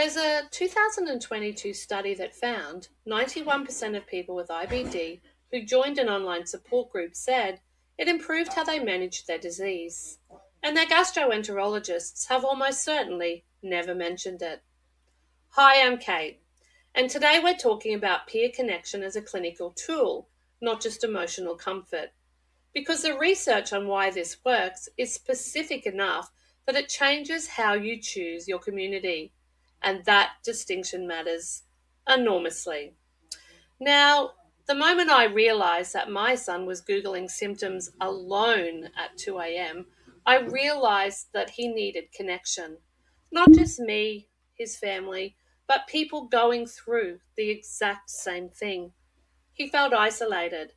There's a 2022 study that found 91% of people with IBD who joined an online support group said it improved how they managed their disease. And their gastroenterologists have almost certainly never mentioned it. Hi, I'm Kate, and today we're talking about peer connection as a clinical tool, not just emotional comfort. Because the research on why this works is specific enough that it changes how you choose your community. And that distinction matters enormously. Now, the moment I realized that my son was Googling symptoms alone at 2 a.m., I realized that he needed connection. Not just me, his family, but people going through the exact same thing. He felt isolated.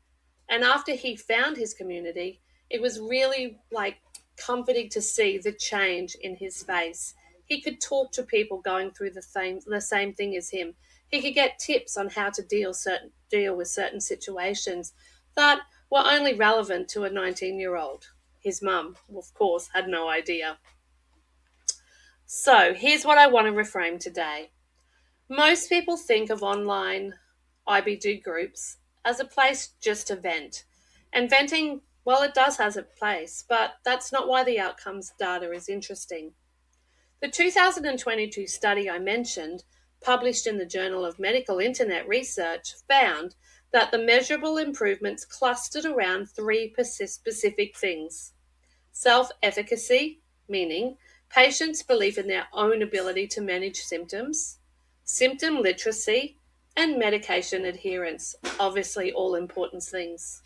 And after he found his community, it was really comforting to see the change in his face. He could talk to people going through the same thing as him. He could get tips on how to deal with certain situations that were only relevant to a 19-year-old. His mum, of course, had no idea. So here's what I want to reframe today. Most people think of online IBD groups as a place just to vent. And venting, well, it does has a place, but that's not why the outcomes data is interesting. The 2022 study I mentioned, published in the Journal of Medical Internet Research, found that the measurable improvements clustered around three specific things. Self-efficacy, meaning patients' belief in their own ability to manage symptoms, symptom literacy, and medication adherence, obviously all important things.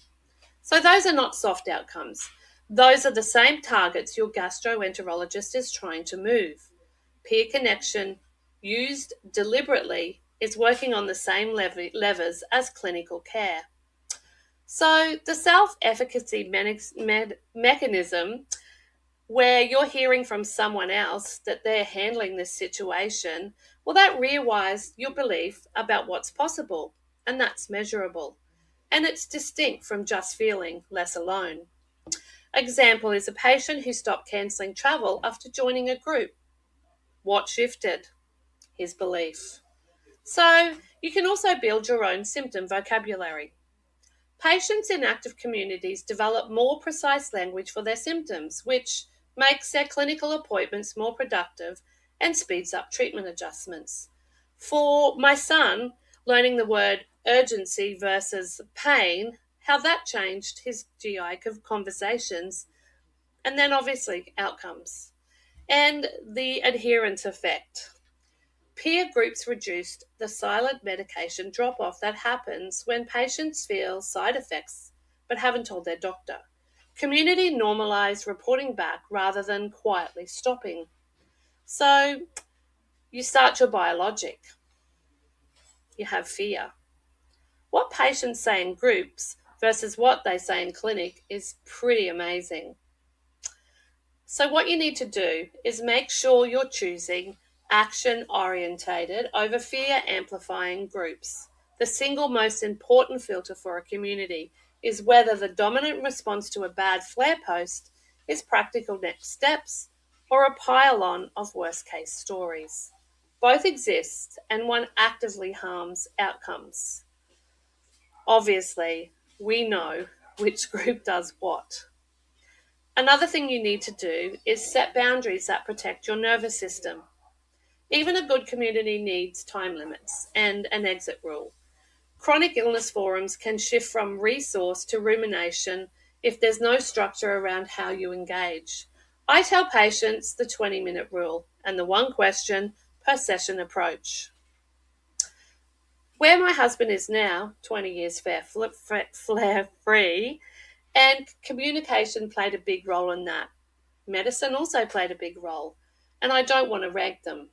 So those are not soft outcomes. Those are the same targets your gastroenterologist is trying to move. Peer connection, used deliberately, is working on the same levers as clinical care. So the self-efficacy mechanism, where you're hearing from someone else that they're handling this situation, well, that rewires your belief about what's possible, and that's measurable. And it's distinct from just feeling less alone. Example is a patient who stopped cancelling travel after joining a group. What shifted? His belief. So you can also build your own symptom vocabulary. Patients in active communities develop more precise language for their symptoms, which makes their clinical appointments more productive and speeds up treatment adjustments. For my son, learning the word urgency versus pain, how that changed his GI conversations, and then obviously outcomes. And the adherence effect. Peer groups reduced the silent medication drop-off that happens when patients feel side effects but haven't told their doctor. Community normalized reporting back rather than quietly stopping. So you start your biologic. You have fear. What patients say in groups versus what they say in clinic is pretty amazing. So what you need to do is make sure you're choosing action-orientated over fear-amplifying groups. The single most important filter for a community is whether the dominant response to a bad flare post is practical next steps or a pile-on of worst-case stories. Both exist, and one actively harms outcomes. Obviously, we know which group does what. Another thing you need to do is set boundaries that protect your nervous system. Even a good community needs time limits and an exit rule. Chronic illness forums can shift from resource to rumination if there's no structure around how you engage. I tell patients the 20-minute rule and the one question per session approach. Where my husband is now, 20 years flare-free, and communication played a big role in that. Medicine also played a big role, and I don't want to rag them.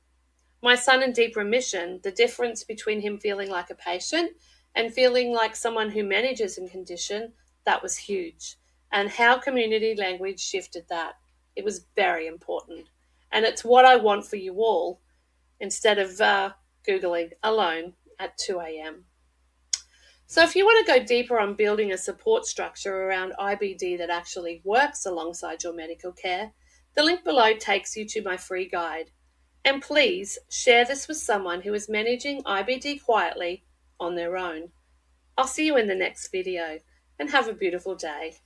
My son in deep remission, the difference between him feeling like a patient and feeling like someone who manages a condition, that was huge. And how community language shifted that. It was very important. And it's what I want for you all instead of Googling alone at 2 a.m. So if you want to go deeper on building a support structure around IBD that actually works alongside your medical care, the link below takes you to my free guide. And please share this with someone who is managing IBD quietly on their own. I'll see you in the next video, and have a beautiful day.